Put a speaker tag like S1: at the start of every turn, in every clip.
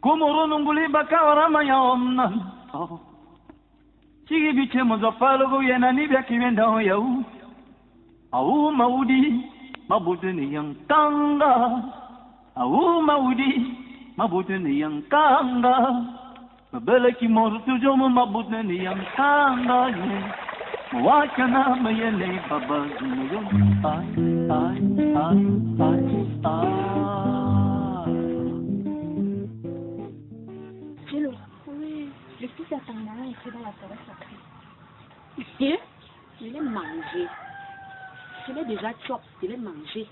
S1: Komoro nunguli bakawara mayomna. Chigi biche mozopalo go yena ni bya kibenda ho yau. Au maudi mabudu ni yang tanga. Au maudi mabudu ni yang tanga. Mabele ki moru tujo mo mabudu ni yang tanga ye. Wakana mayele baba zuyo. Ay.
S2: Oui, le fils d'Atangana était dans la forêt sacrée.
S3: Je l'ai mangé. Je l'ai déjà chop, je l'ai mangé.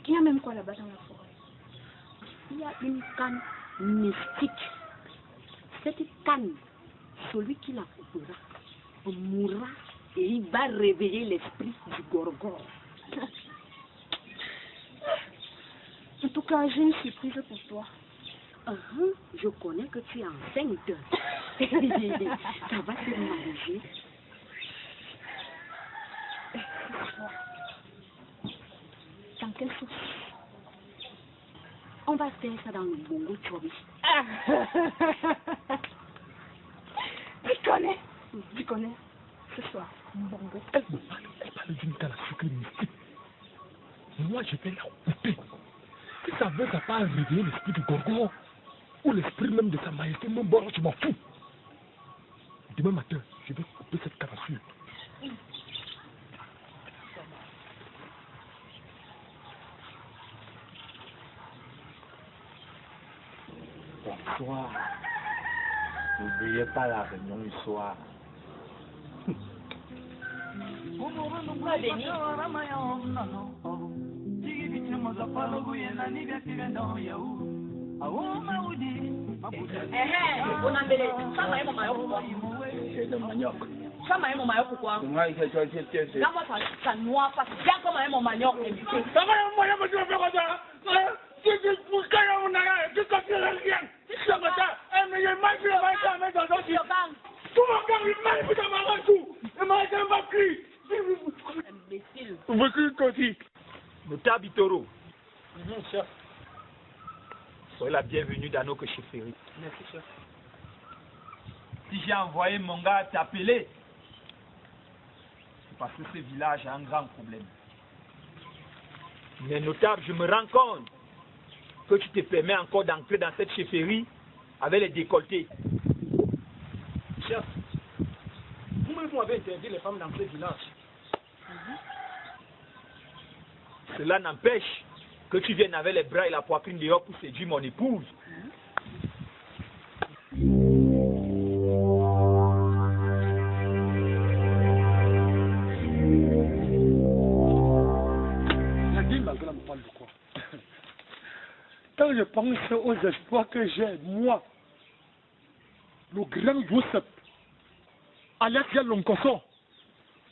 S2: Il y a même quoi là-bas dans la forêt?
S3: Il y a une canne mystique. Cette canne, celui qui la coupera, mourra et il va réveiller l'esprit du gorgon.
S2: En tout cas, j'ai une surprise pour toi.
S3: Je connais que tu es enceinte. Ça va te manger.
S2: Dans quelle sauce?
S3: On va faire ça dans le bongo chobi.
S2: Tu connais. Ce soir, bongo.
S4: Elle parle d'une canne à sucre mystique. Moi, je vais la couper. Si ça veut, ça va réveiller l'esprit du gorgon. Ou l'esprit même de sa majesté, mon bon, je m'en fous. Demain matin, je vais couper cette canne à sucre.
S5: Bonsoir. N'oubliez pas la réunion du soir.
S3: Chama mon maillot pourquoi?
S5: Moi, il fait
S3: Dans moi, ça noie pas. Viens comme mon manioc.
S6: Notable Bitoro. Chef. Soyez la bienvenue dans nos chefferies.
S1: Merci, chef. Si j'ai envoyé mon gars t'appeler, c'est parce que ce village a un grand problème.
S6: Mais notable, je me rends compte que tu te permets encore d'entrer dans cette chefferie avec les décolletés.
S4: Chef, vous-même vous avez interdit les femmes dans ce village.
S6: Cela n'empêche que tu viennes avec les bras et la poitrine dehors pour séduire mon épouse.
S4: Quand je pense aux espoirs que j'ai, moi, le grand Joseph, alias Lonkoso,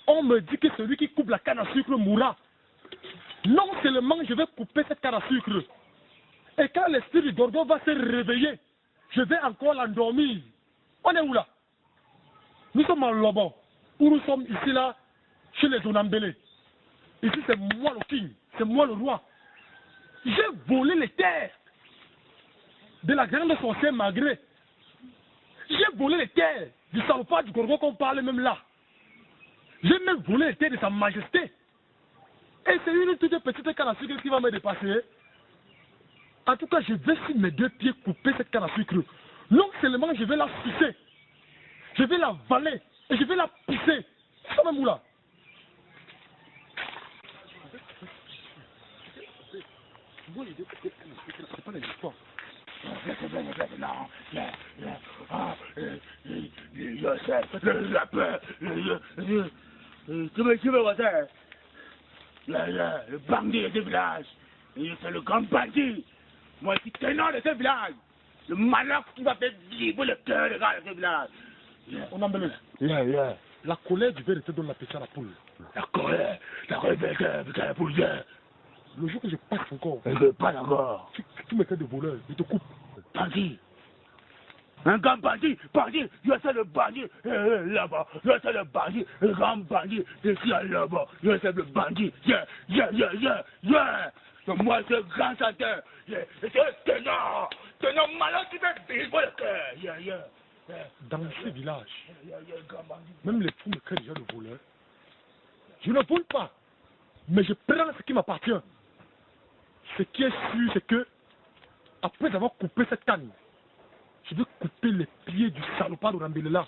S4: on me dit que celui qui coupe la canne à sucre mourra. Non seulement je vais couper cette canne à sucre, et quand l'esprit du gorgon va se réveiller, je vais encore l'endormir. On est où là? Nous sommes en Lobon, où nous sommes ici là, chez les Onambélé. Ici c'est moi le king, c'est moi le roi. J'ai volé les terres de la grande sorcière Magré. J'ai volé les terres du salopard du gorgon qu'on parle même là. J'ai même volé les terres de sa majesté. Et c'est une toute petite canne à sucre qui va me dépasser. En tout cas, je vais sur mes deux pieds couper cette canne à sucre. Non seulement je vais la sucer, je vais la valer et je vais la pisser. Ça même où là? Moi, l'idée que c'est pas les histoires.
S5: Tu veux voir ça? Le bandit de ce village. C'est le grand bandit. Moi, je suis tenant de ce village. Le malheur qui va faire vibrer le cœur des gars de ce village.
S4: On a mené. La colère du verre était dans la pêche à la poule.
S5: La colère de la poule.
S4: Le jour que je passe encore.
S5: Je ne pas encore.
S4: Tu me fais de voleur, je te coupe.
S5: Bandit. Un grand bandit, je sais le bandit là-bas, je sais le bandit, le grand bandit, je suis là-bas, je sais le bandit, yeah. Moi, c'est un grand chanteur. C'est un tenor malade qui fait vivre le cœur.
S4: Dans ce village, même les fous me créent déjà le voleur. Je ne vole pas, mais je prends ce qui m'appartient. Ce qui est sûr, c'est que, après avoir coupé cette canne, je vais couper les pieds du salopard de Rambélela.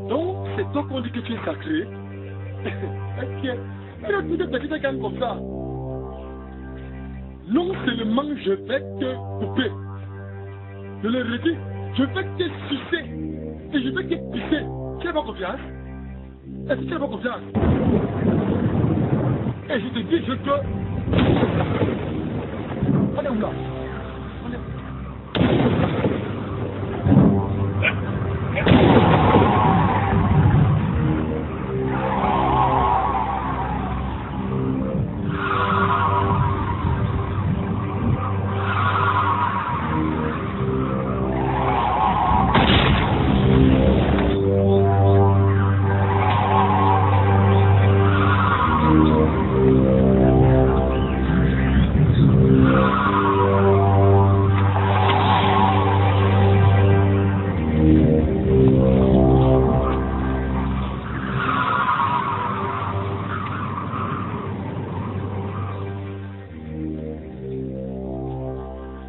S4: Donc, c'est toi qu'on dit que tu es sacré. Il a toutes des petites cannes comme ça. Non seulement je vais te couper, je le redis, je vais te sucer et je vais te pisser. Tu n'as pas confiance? Est-ce que tu n'as pas confiance? Et je te dis, je te... On est où là?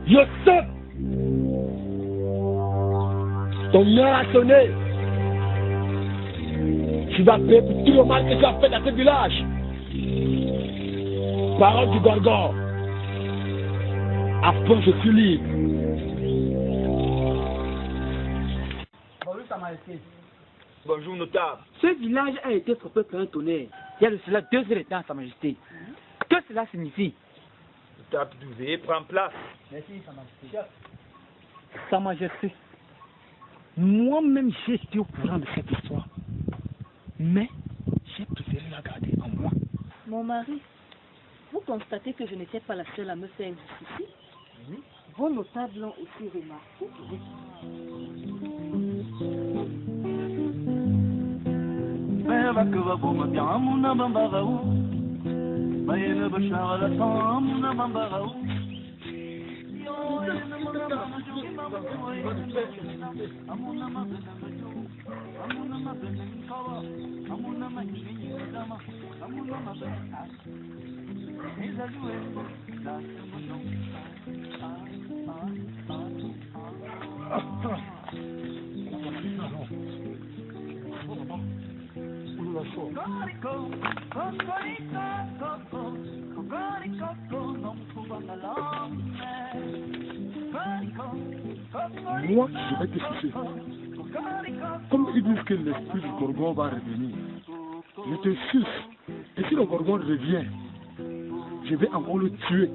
S4: Yosef, ton heure a sonné. Tu vas payer pour tout le mal que tu as fait dans ce village. Parole du Gorgon. Après, je suis libre.
S6: Bonjour, Sa Majesté. Bonjour, notable.
S3: Ce village a été frappé par un tonnerre.
S6: Il y a de cela 2 heures de temps, Sa Majesté. Que cela signifie? Notable Douvé, prends place. Merci, Sa Majesté.
S1: Sa Majesté, moi-même j'ai été au courant de cette histoire, mais j'ai préféré la garder en moi.
S2: Mon mari, vous constatez que je n'étais pas la seule à me faire justifier. Vos notables l'ont aussi remarqué.
S4: Moi, je vais te sucer. Comme ils disent que l'esprit du Gorgon va revenir, je te suce. Et si le Gorgon revient, je vais encore le tuer.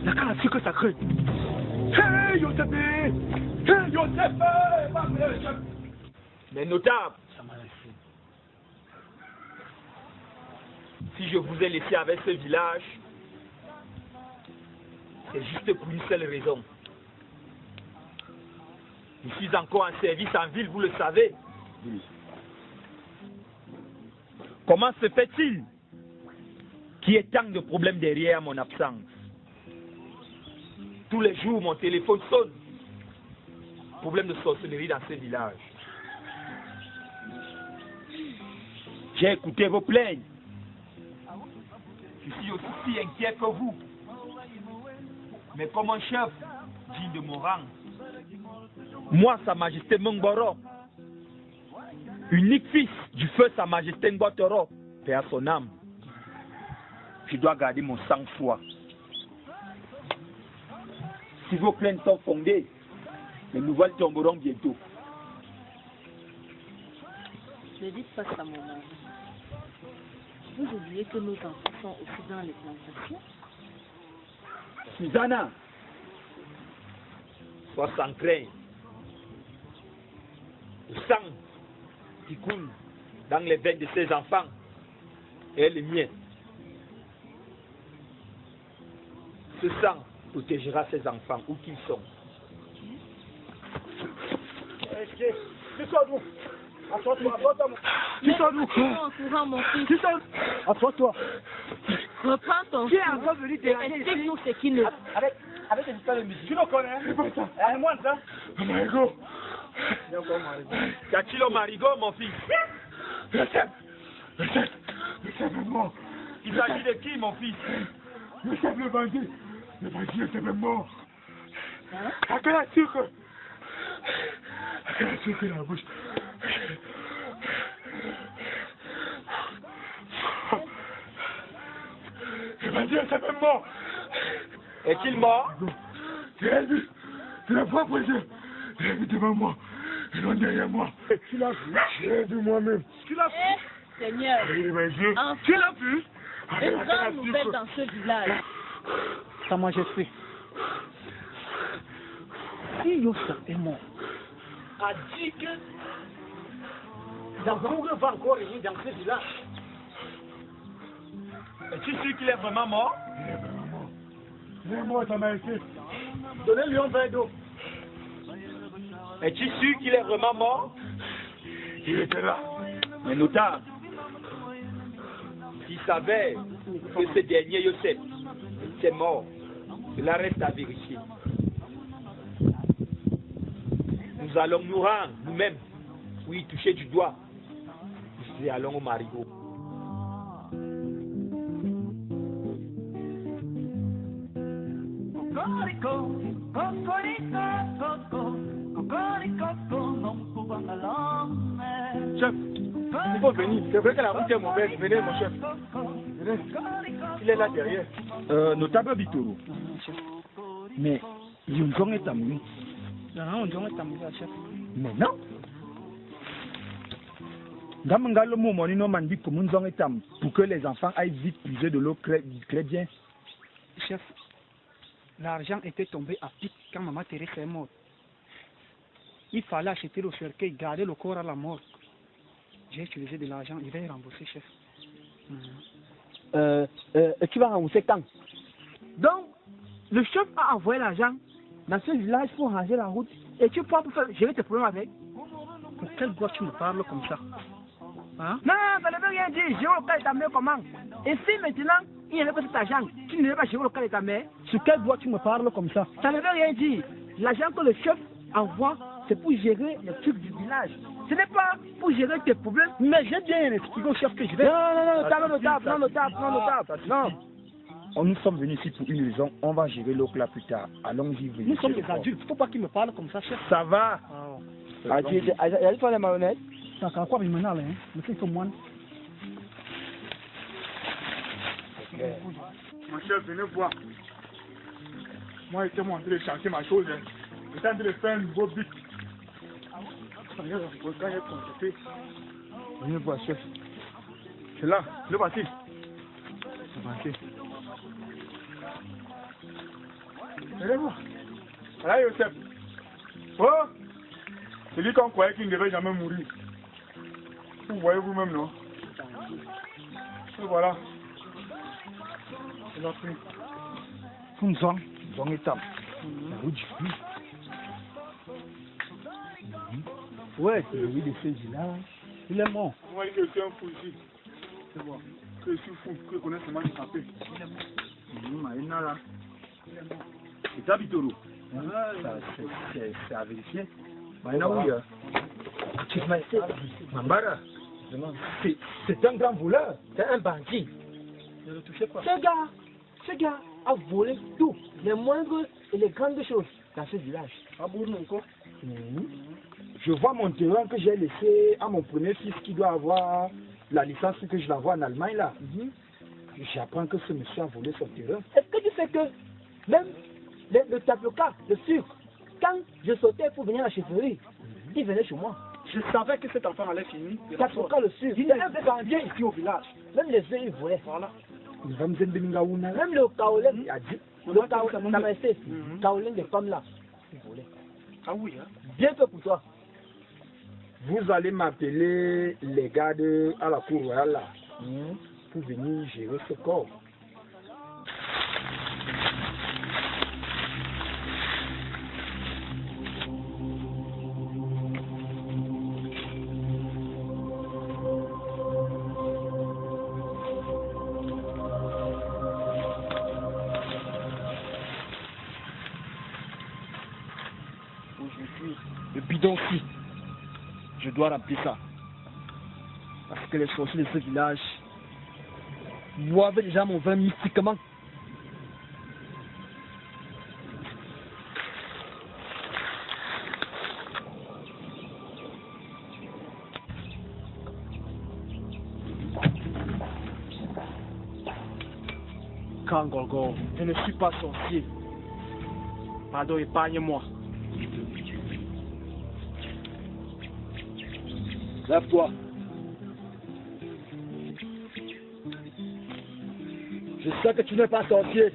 S1: La canne a su que ça crée.
S4: Hey, Yosef! Hey, Yosef!
S6: Mais notable, si je vous ai laissé avec ce village, c'est juste pour une seule raison. Je suis encore en service en ville, vous le savez. Comment se fait-il qu'il y ait tant de problèmes derrière mon absence? Tous les jours, mon téléphone sonne. Problème de sorcellerie dans ce village. J'ai écouté vos plaintes. Je suis aussi inquiet que vous. Mais comme un chef digne de mon rang, moi, Sa Majesté Mongboro, unique fils du feu Sa Majesté Ngotoro, paix à son âme, je dois garder mon sang-froid. Si vos plaintes sont fondées, les nouvelles tomberont bientôt.
S2: Ne dites pas ça, mon mari. Vous oubliez que nos enfants sont aussi dans les plantations.
S6: Susanna, sois sans crainte. Le sang qui coule dans les veines de ces enfants est le mien. Ce sang protégera ces enfants où qu'ils sont.
S2: Assois-toi. En courant, mon fils.
S4: Assois-toi.
S2: Reprends ton
S4: Qui est encore venu déranger ici?
S2: explique-nous ce qui ne...
S4: Avec une histoire de musique. Tu le connais? C'est pas ça. Moi, ça. Marigot.
S6: Qu'a-t-il au marigot, mon fils?
S4: Le chef est mort.
S6: Il s'agit de qui, mon fils?
S4: Le chef, le bandit est mort. À quelle a su que la bouche. Le bandit est mort.
S6: Est-il mort?
S4: Je l'ai vu. De la propre yeux. Je l'ai vu devant moi. Et non derrière moi. Tu l'as vu? Je l'ai vu moi-même. Tu l'as vu?
S2: Seigneur, enfin,
S4: tu l'as vu?
S2: une grande nouvelle dans ce village.
S7: Sa Majesté, si Youssef est mort,
S5: A dit que Zangoura va encore venir dans ce village.
S6: Es-tu sûr qu'il est vraiment mort?
S4: Il est mort, Sa Majesté.
S5: Donnez-lui un verre d'eau.
S6: Es-tu sûr qu'il est vraiment mort?
S4: Il était là.
S6: Mais notable, s'il savait que ce dernier Youssef était mort, cela reste à vérifier. Nous allons nous rendre nous-mêmes, oui, toucher du doigt. Nous allons au marigot.
S4: Chef, il faut venir. C'est vrai que la route est mauvaise. Venez, mon chef. Venez. Il est là derrière.
S6: Notable Bitoro. Mais Yunzong est amoureux. Mais non. Gamangalo Momoni no mandi comme Nzong est amoureux pour que les enfants aillent vite puiser de l'eau très bien.
S7: chef, l'argent était tombé à pic quand maman Thérèse est morte. Il fallait acheter le cercueil, garder le corps à la mort. J'ai utilisé de l'argent, il va y rembourser, chef.
S8: Tu vas rembourser quand? Donc, le chef a envoyé l'argent dans ce village pour ranger la route et tu pars pour gérer tes problèmes avec.
S7: Pour quelle boîte tu me parles comme ça? Hein?
S8: Non, ça ne veut rien dire. Gérer le cas de ta mère comment? Et si maintenant, il n'y avait pas cet argent, tu ne veux pas gérer le cas de ta mère?
S7: Sur quelle boîte tu me parles comme ça?
S8: Ça ne veut rien dire. L'argent que le chef envoie, c'est pour gérer les trucs du village. Ce n'est pas pour gérer tes problèmes.
S7: Mais j'ai bien expliqué au chef que je vais...
S8: Non, notable. Non.
S6: Nous sommes venus ici pour une raison, on va gérer l'eau là plus tard. Allons-y.
S7: Nous sommes des adultes, il ne faut pas qu'il me parle comme ça, chef.
S6: Ça va.
S8: Il y a des marionnettes.
S7: Ça encore quoi, mais maintenant, hein? Mais c'est comme moi.
S4: Mon chef, venez voir. Moi, j'étais en train de chanter ma chose. J'étais en train de faire un nouveau but. Regarde, le volcan est constaté. Venez voir, chef. C'est là, le voici. Le voici. Venez voir. Voilà, Youssef. Oh! Celui qu'on croyait qu'il ne devait jamais mourir. Vous voyez vous-même, non? Et voilà. C'est notre fille.
S6: Nzong est amoureux. Ouais, c'est lui de ce village. Il est mort.
S4: Moi, je suis un fou ici. C'est bon. Que je suis fou, que je connais seulement du papier.
S6: C'est ça, Bitoro. C'est à vérifier. Maintenant, oui. Mambara, c'est un grand voleur.
S8: C'est un bandit.
S7: Ne le touchez pas.
S8: Ce gars a volé tout, les moindres et les grandes choses dans ce village.
S6: Je vois mon terrain que j'ai laissé à mon premier fils qui doit avoir la licence que je l'envoie en Allemagne là. J'apprends que ce monsieur a volé son terrain.
S8: Est-ce que tu sais que même le tapioca, le sucre. Quand je sautais pour venir à la chefferie, il venait chez moi.
S4: Je savais que cet enfant allait finir.
S8: Tapioca, le sucre. Il est bien ici au village. Même les œufs, il voulait.
S4: Voilà.
S8: Même le kaolin, il a dit. Le kaolin, ça m'a resté. Kaolin des pommes là. Il voulait.
S4: Ah oui, hein?
S8: Bien que pour toi.
S9: Vous allez m'appeler les gars à la cour royale là, pour venir gérer ce corps. Aujourd'hui, le bidon-ci, je dois remplir ça. Parce que les sorciers de ce village boivent déjà mon vin mystiquement. Quand Gorgo, je ne suis pas sorcier. Pardon, épargne-moi. Lève-toi. Je sais que tu n'es pas sorcier,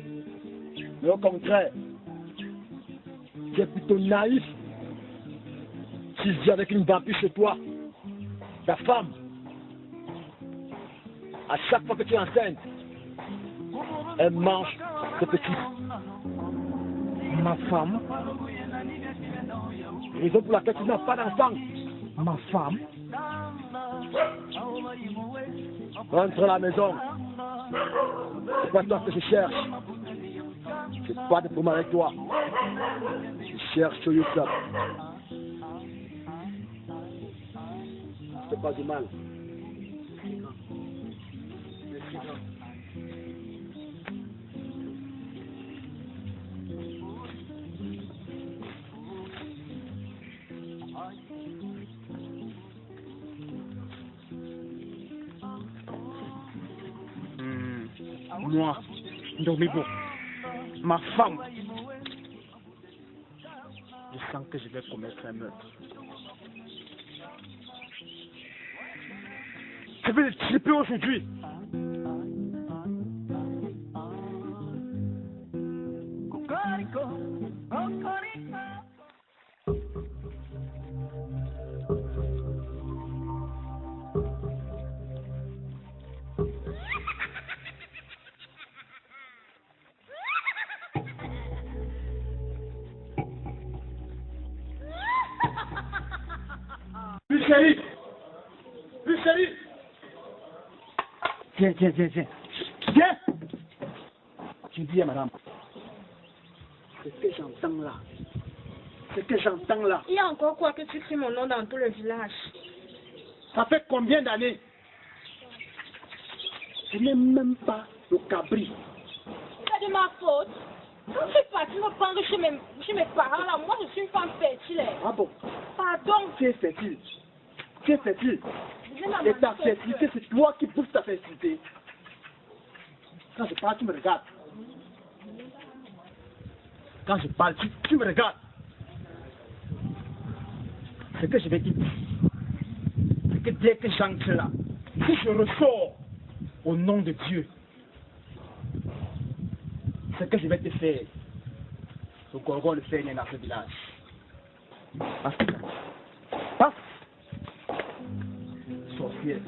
S9: mais au contraire, tu es plutôt naïf. Si je vis avec une vampire chez toi, ta femme, à chaque fois que tu es enceinte, elle mange ce petit. Ma femme, raison pour laquelle tu n'as pas d'enfant. Ma femme. Rentre à la maison. C'est pas toi que je cherche. C'est pas de problème avec toi. Je cherche Youssouf. C'est pas du mal. Moi, Domibo, ma femme, je sens que je vais commettre un meurtre. Je vais le triper aujourd'hui.
S4: Chérie! Plus chérie!
S8: Tiens.
S4: Viens!
S8: Tu dis à madame. Ce que j'entends là.
S3: Il y a encore quoi que tu cries mon nom dans tout le village?
S4: Ça fait combien d'années?
S8: Ce n'est même pas le cabri.
S3: C'est de ma faute. Quand je suis partie me prendre chez mes parents là, moi je suis une femme fertile.
S8: Ah bon?
S3: Pardon.
S8: Tu es fertile. Et ta fertilité, c'est toi qui pousses ta fertilité. Quand je parle, tu me regardes. Quand je parle, tu me regardes. Ce que je vais dire, c'est que dès que j'entre là, si je ressors au nom de Dieu, ce que je vais te faire, le Gorgon le fait dans ce village. Passe. Sorcière.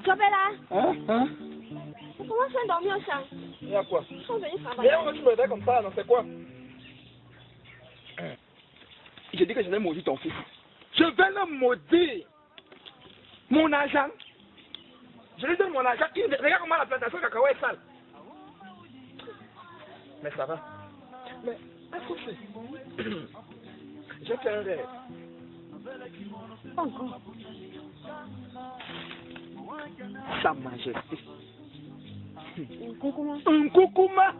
S3: Chobela,
S9: Hein?
S3: comment tu as dormi au champ?
S9: Il y a quoi?
S3: Ils sont venus travailler.
S9: Mais on tu me réveilles comme ça, non, c'est quoi? J'ai dit que je vais maudire ton fils. Je vais le maudire. Mon argent. Je lui donne mon argent. Regarde comment la plantation de cacao est sale. Mais ça va. Mais, accroche. J'ai fait un rêve.
S3: Encore.
S9: Sa Majesté.
S3: Un
S9: coucouma.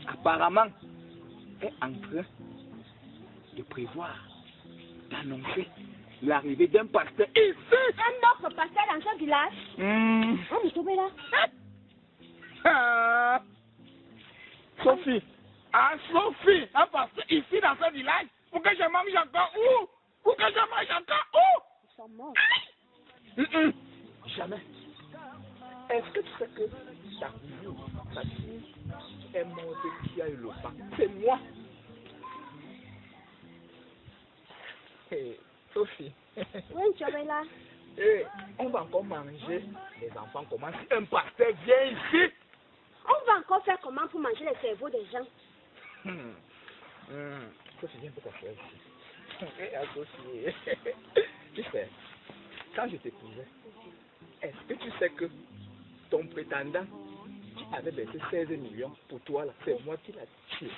S9: Apparemment, est en train de prévoir, d'annoncer
S6: l'arrivée d'un pasteur ici.
S3: Un autre pasteur dans ce village. Oh, mais tombé là.
S5: Sophie. Ah, Sophie, un pasteur ici dans ce village. Pour que je mange encore où? Pour que je mange encore où?
S3: Ils sont morts.
S6: Jamais. Est-ce que tu sais que ta fille est morte qui a eu le pain? C'est moi. Hey, Sophie.
S3: Oui, tu es là.
S6: Hey, on va encore manger. Les enfants commencent. Un pasteur vient ici.
S3: On va encore faire comment pour manger les cerveaux des gens?
S6: Sophie, viens pour t'asseoir ici. Sophie. Tu sais, quand je t'épousais, est-ce que tu sais que ton prétendant qui avait baissé 16 millions pour toi, là, c'est moi qui l'ai tué.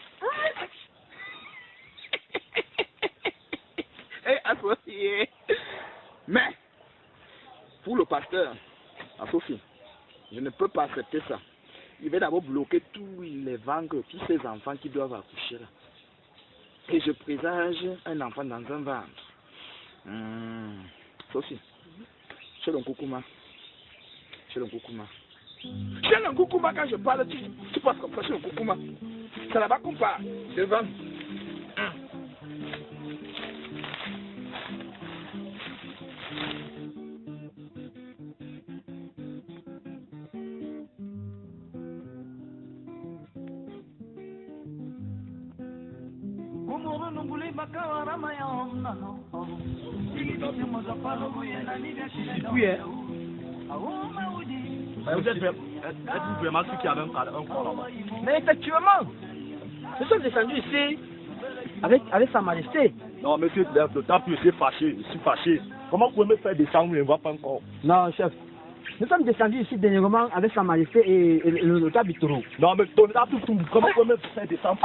S6: Associé. Mais, pour le pasteur, à Sophie, je ne peux pas accepter ça. Il va d'abord bloquer tous les ventres, tous ces enfants qui doivent accoucher là. Et je présage un enfant dans un ventre. Sophie, chez le Koukouma. Chez le Koukouma. Chez le Koukouma, quand je parle, tu passes comme ça chez le Koukouma. C'est là-bas qu'on parle. Devant.
S8: Oui, hein.
S5: Vous êtes vraiment ceux qui avaient un corps là-bas.
S8: Mais effectivement, nous sommes descendus ici avec Sa Majesté.
S5: Non, monsieur, le temps plus, je suis fâché. Comment vous pouvez me faire descendre, je ne vois pas encore.
S8: Non, chef. Nous sommes descendus ici dernièrement avec Sa Majesté et le notable Bitoro.
S5: Non, mais ton là, tout, comment vous pouvez me faire descendre?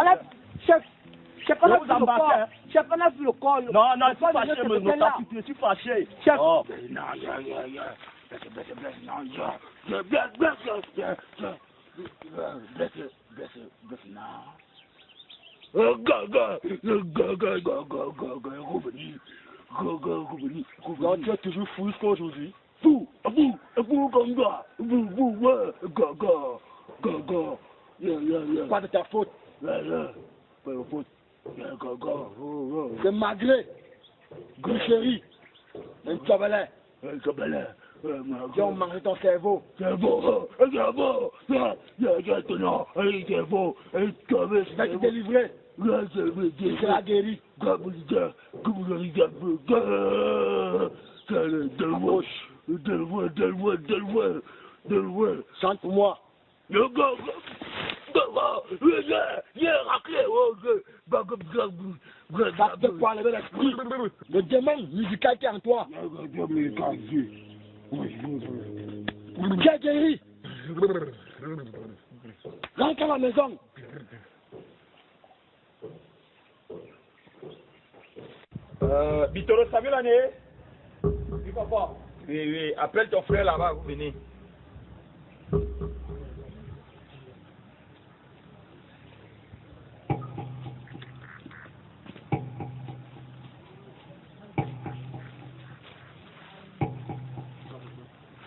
S8: Chef, on a vu le corps. Chef, on a vu le corps.
S5: Non, je suis fâché, je suis fâché.
S8: Chef.
S5: Oh. Tu es toujours fou jusqu'à aujourd'hui. Fou, comme ça.
S9: Pas de ta faute.
S5: Pas de faute.
S9: C'est malgré. Goucherie. Un tchabalin. Ils ont mangé ton cerveau. Tu vas te délivrer. Tu seras guéri. Chante pour moi. Ça te quoi lever l'esprit. Le démon musical qui est en toi. Qui est guéri. Rentre à la maison.
S6: Bitoro, ça veut l'année? Oui, papa. Oui, appelle ton frère là-bas, vous venez.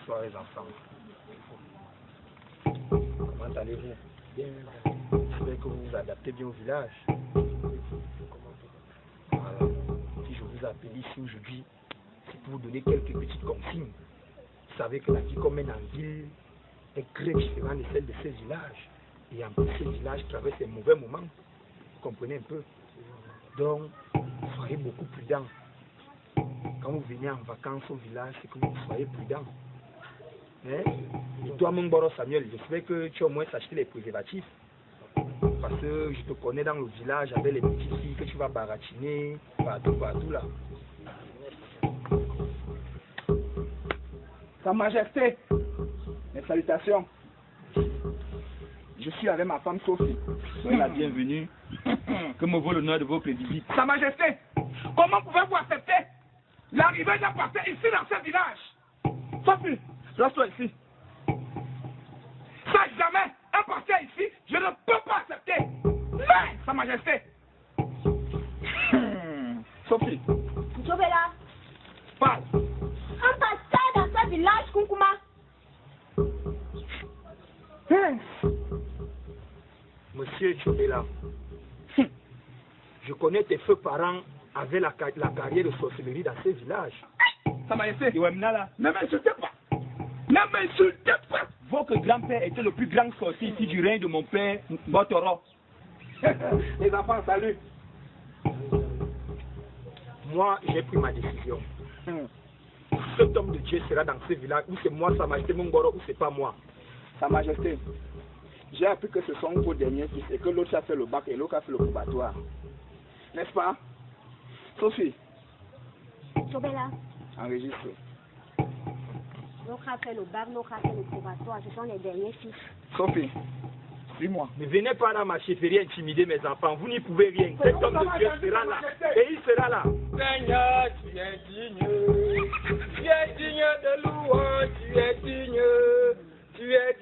S6: Bonsoir les enfants. Comment allez-vous? Bien. J'espère que vous vous adaptez bien au village. Voilà. Si je vous appelle ici aujourd'hui, c'est pour vous donner quelques petites consignes. Vous savez que la vie qu'on mène en ville est très différente de celle de ces villages. Et en plus, ces villages traversent des mauvais moments. Vous comprenez un peu? Donc, soyez beaucoup prudents. Quand vous venez en vacances au village, c'est que vous soyez prudents. Hein? Et toi, mon Boro Samuel, j'espère que tu as au moins acheté les préservatifs. Parce que je te connais dans le village avec les petites filles que tu vas baratiner partout là. Sa Majesté, mes salutations. Je suis avec ma femme Sophie. Soyez la bienvenue. Que me vaut l'honneur de votre visite.
S5: Sa Majesté, comment pouvez-vous accepter l'arrivée d'un pasteur ici dans ce village?
S6: Sophie, lâche-toi ici.
S5: Ça, jamais un pasteur ici, je ne peux pas accepter. Mais, Sa Majesté.
S6: Sophie.
S3: Tu es là.
S6: Parle.
S3: On passe ça dans ce village, Kunkuma.
S6: Monsieur Tchobela, je connais tes feux parents avaient la carrière de sorcellerie dans ces villages.
S5: Sa Majesté, ne m'insultez pas. Ne m'insultez pas. Votre grand-père était le plus grand sorcier ici du règne de mon père, Botoro. Les enfants, salut.
S6: Moi, j'ai pris ma décision. Cet homme de Dieu sera dans ce village, ou c'est moi, Sa Majesté Mongoro, ou c'est pas moi.
S5: Sa Majesté, j'ai appris que ce sont vos derniers fils et que l'autre a fait le bac et l'autre a fait le probatoire. N'est-ce pas? Sophie,
S3: Tchobela,
S5: enregistre.
S3: l'autre a fait le bac, l'autre a fait le probatoire. Ce sont les derniers fils.
S5: Sophie, suis-moi.
S6: Ne venez pas dans ma chefferie intimider mes enfants, vous n'y pouvez rien. Cet homme de Dieu sera là, et il sera là.
S10: Seigneur, tu es digne de louange, tu es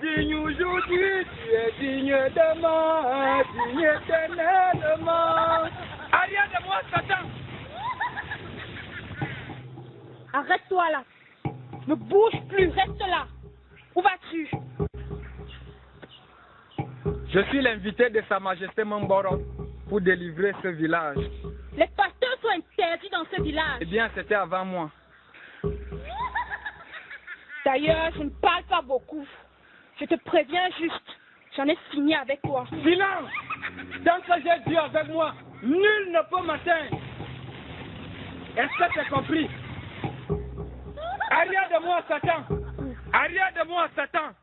S10: digne aujourd'hui, tu es digne demain, digne éternellement. Arrière de moi, Satan!
S2: Arrête-toi là. Ne bouge plus, reste là. Où vas-tu?
S10: Je suis l'invité de Sa Majesté Mamboro pour délivrer ce village.
S2: Les pasteurs sont interdits dans ce village.
S10: Eh bien, c'était avant moi.
S2: D'ailleurs, je ne parle pas beaucoup. Je te préviens juste. J'en ai fini avec toi.
S10: Silence! Tant que j'ai Dieu avec moi, nul ne peut m'atteindre. Est-ce que tu as compris? Arrière de moi, Satan! Arrière de moi, Satan!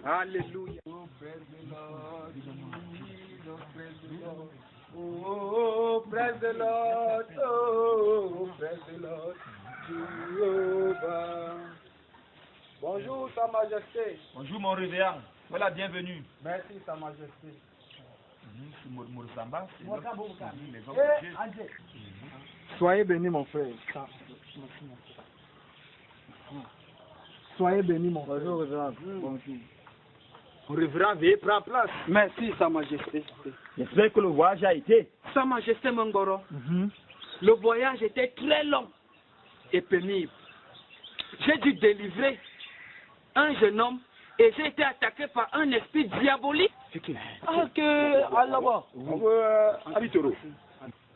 S10: Alléluia. Oh, praise the Lord. Oh, praise the Lord. Oh, praise the Lord. Jehovah. Bonjour, Sa Majesté.
S5: Bonjour mon révérend, voilà, bienvenue.
S10: Merci, Sa Majesté.
S7: Soyez bénis, mon frère. Soyez bénis, mon frère. Bonjour, révérend. Bonjour.
S6: Mon révérend, veuillez prendre place.
S10: Merci, Sa Majesté.
S5: J'espère que le voyage a été.
S10: Sa Majesté Mongoro, le voyage était très long et pénible. J'ai dû délivrer un jeune homme et j'ai été attaqué par un esprit diabolique.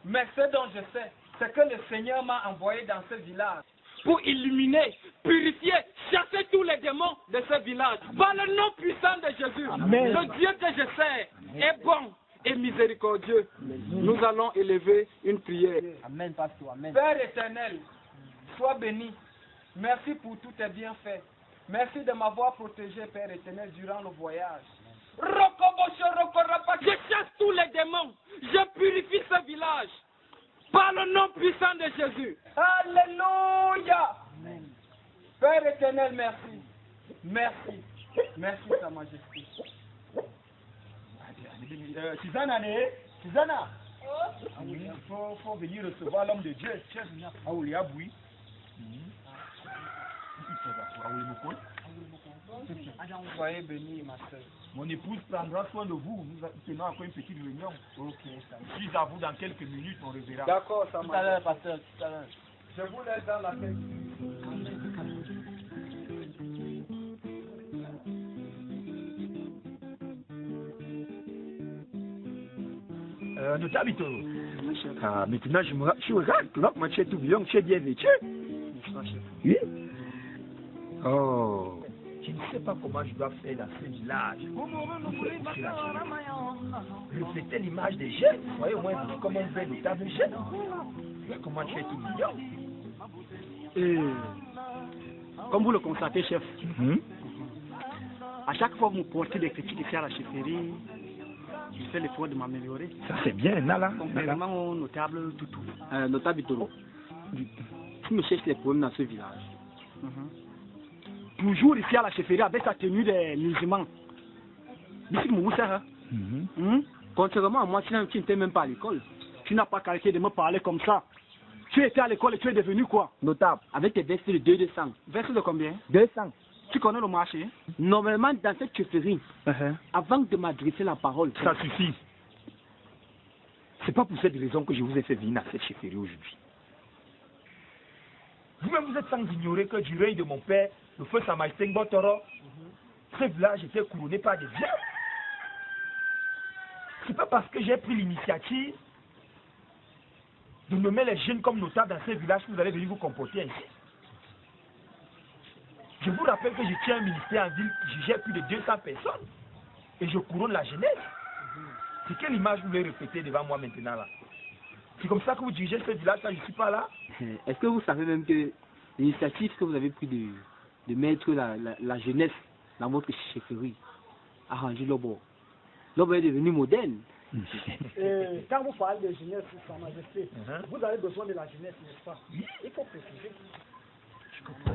S10: Mais ce dont je sais, c'est que le Seigneur m'a envoyé dans ce village pour illuminer, purifier, chasser tous les démons de ce village. Par le nom puissant de Jésus, le Dieu que je sers est bon et miséricordieux. Nous allons élever une prière.
S8: Amen, pasteur. Amen.
S10: Père éternel, sois béni. Merci pour tous tes bienfaits. Merci de m'avoir protégé, Père éternel, durant le voyage. Je chasse tous les démons. Je purifie ce village. Par le nom puissant de Jésus. Alléluia. Amen. Père éternel, merci. Merci. Merci, Sa Majesté.
S5: Susanna, il faut venir recevoir l'homme de Dieu.
S10: Soyez bénis, ma soeur.
S5: Mon épouse prendra soin de vous. Nous tenons encore une petite réunion. Ok, je suis à vous dans quelques minutes, on reverra.
S10: D'accord, ça
S8: Tout à l'heure, pasteur, tout à l'heure.
S10: Je vous laisse dans la tête.
S6: Notable Toro. Maintenant, je regarde, comment tu es tout bien, tu es bien vêtu. Oui. Oh. Je ne sais pas comment je dois faire dans ce village. Refléter l'image des jeunes. Voyez au moins comment on fait notable jeune. Comment tu es tout mignon.
S8: Comme vous le constatez, chef, à chaque fois que vous portez des critiques ici à la chefferie, je fais l'effort de m'améliorer.
S6: Ça c'est bien, Nala.
S8: Contrairement au notable Toutou. Notable Toro, tu me cherches les problèmes dans ce village. Toujours ici à la chefferie avec sa tenue des musulmans. Ici, contrairement à moi, tu n'étais même pas à l'école. Tu n'as pas qualité de me parler comme ça. Tu étais à l'école et tu es devenu quoi? Notable. Avec tes vestes de 200. Vestes de combien? 200. Tu connais le marché? Normalement, dans cette chefferie, avant de m'adresser la parole...
S6: Ça suffit. C'est pas pour cette raison que je vous ai fait venir à cette chefferie aujourd'hui. Vous-même, vous êtes sans ignorer que du règne de mon père, le feu Sa Majesté Ngbotoro, ce village était couronné par des dieux. C'est pas parce que j'ai pris l'initiative de nommer les jeunes comme notables dans ces villages que vous allez venir vous comporter ici. Je vous rappelle que je tiens un ministère en ville, je gère plus de 200 personnes et je couronne la jeunesse. C'est quelle image vous voulez répéter devant moi maintenant là? C'est comme ça que vous dirigez ce village quand je ne suis pas là?
S8: Est-ce que vous savez même que l'initiative que vous avez prise de mettre la jeunesse dans votre chefferie a rangé l'Obo? L'Obo est devenu moderne.
S7: Quand vous parlez de jeunesse, Sa Majesté, vous avez besoin de la jeunesse, n'est-ce pas? Il faut préciser.
S6: Je comprends.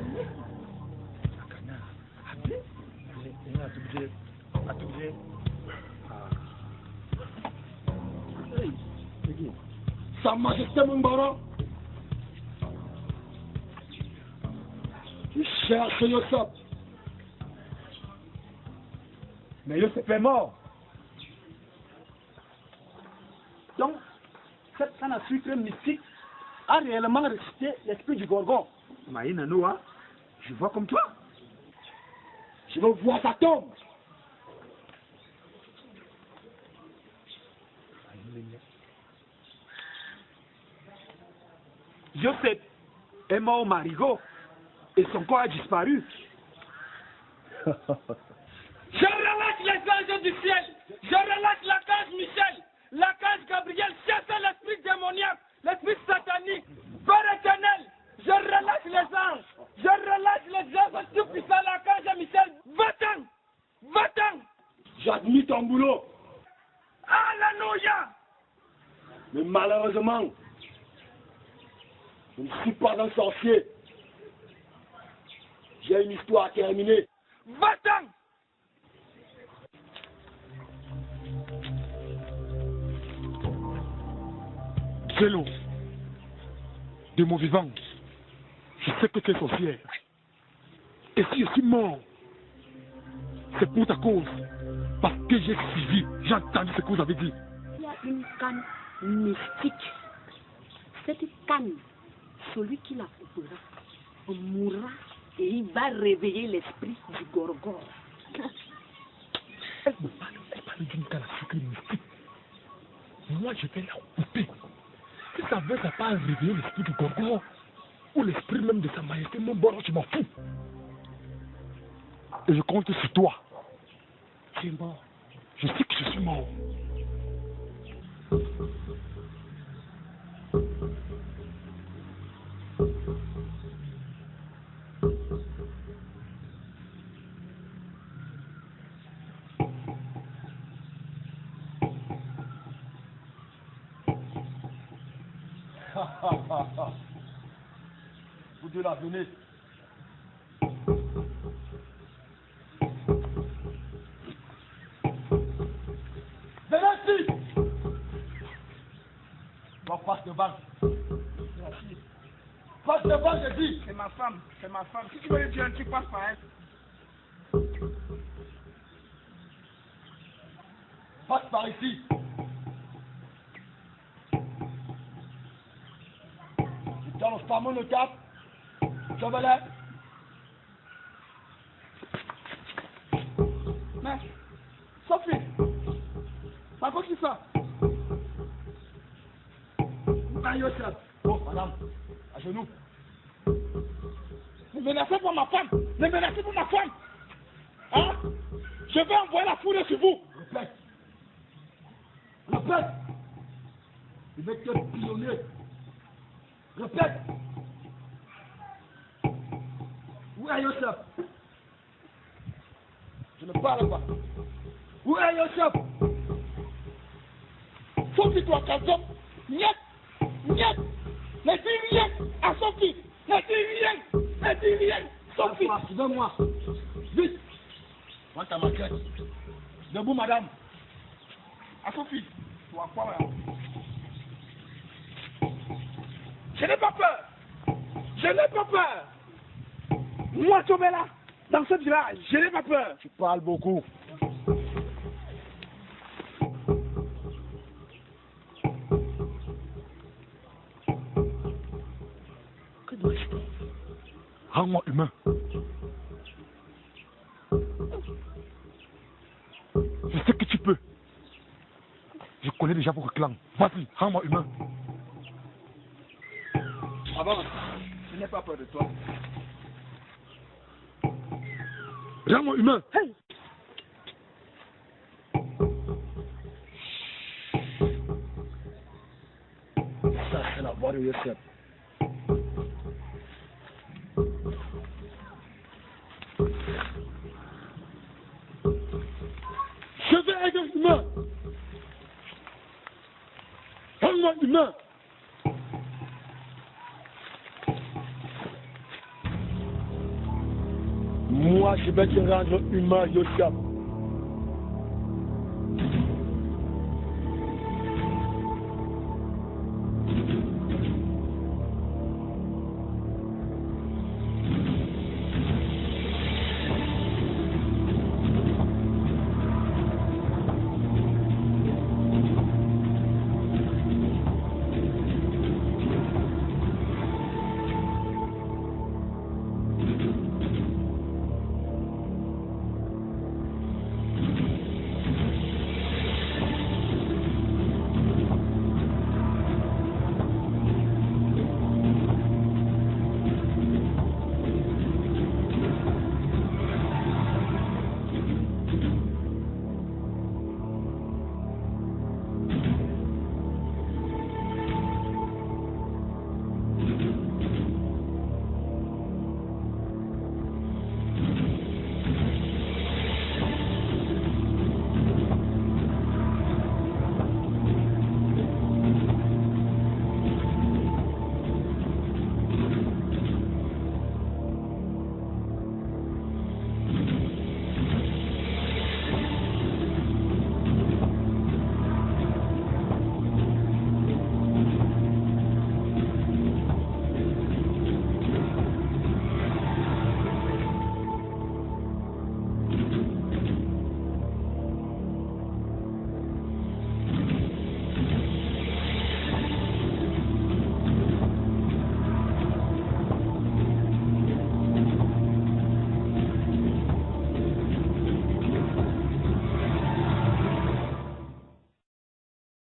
S9: Sa Majesté Mungboro, je cherche Yosef.
S6: Mais Yosef est mort.
S7: Donc, cette canne à sucre mystique a réellement ressuscité l'esprit du Gorgon.
S6: Maïna Noah, je vois comme toi.
S9: Je veux voir sa tombe.
S6: Joseph est mort au marigot et son corps a disparu.
S10: Je relâche les anges du ciel. Je relâche l'archange Michel, l'archange Gabriel, chassez l'esprit démoniaque, l'esprit satanique. Père éternel, je relâche les anges. Je relâche les anges tout-puissants, l'archange Michel. Va-t'en, va-t'en.
S9: J'admets ton boulot.
S10: Alléluia.
S9: Mais malheureusement, je ne suis pas un sorcier. J'ai une histoire à terminer.
S10: Va-t'en.
S4: Zélo, de mon vivant, je sais que tu es sorcière. Et si je suis mort, c'est pour ta cause. Parce que j'ai suivi, j'ai entendu ce que vous avez dit.
S3: Il y a une canne mystique. Cette canne, celui qui la coupera, mourra et il va réveiller l'esprit du Gorgon.
S4: Elle parle d'une canne à sucre mystique. Moi, je vais la couper. Si ça veut, ça pas réveiller l'esprit du Gorgon ou l'esprit même de Sa Majesté Mungboro, je m'en fous. Et je compte sur toi. Tu es mort. Je sais que je suis mort.
S9: Vous deux là, venez. Venez ici. On passe devant. Passe devant, je dis.
S10: C'est ma femme, c'est ma femme. Si tu veux le dire, tu passes par elle.
S9: Passe par ici. Dans le fameux notable, je vais là.
S10: Mais, Sophie, par quoi tu fais?
S9: Ah, Yosef. Oh, madame, à genoux.
S10: Ne menacez pas ma femme. Ne menacez pas ma femme. Hein? Je vais envoyer la foudre sur vous.
S9: Répète. Répète. Je vais te pillonner. Répète. Où est Yosef? Je ne parle pas. Où est Yosef?
S10: Sophie doit qu'elle niet, niet. Ne dis rien à Sophie. Ne dis rien. Ne dis rien. Sophie.
S9: Donne-moi. Vite. Prends ta maquette. Debout, madame.
S10: À Sophie. Tu vas quoi là? Je n'ai pas peur. Je n'ai pas peur. Moi, Tobela, dans ce village, je n'ai pas peur.
S9: Tu parles beaucoup.
S3: Que dois-je
S4: Rends-moi humain. Je sais que tu peux. Je connais déjà votre clan. Vas-y, rends-moi humain.
S8: Avance, je n'ai pas peur de toi.
S4: Rends-moi humain.
S2: Hey.
S9: Ça, c'est la voix de Yosef.
S4: Je vais être humain. Rends-moi humain.
S9: Moi, je vais te rendre humain, Yosef.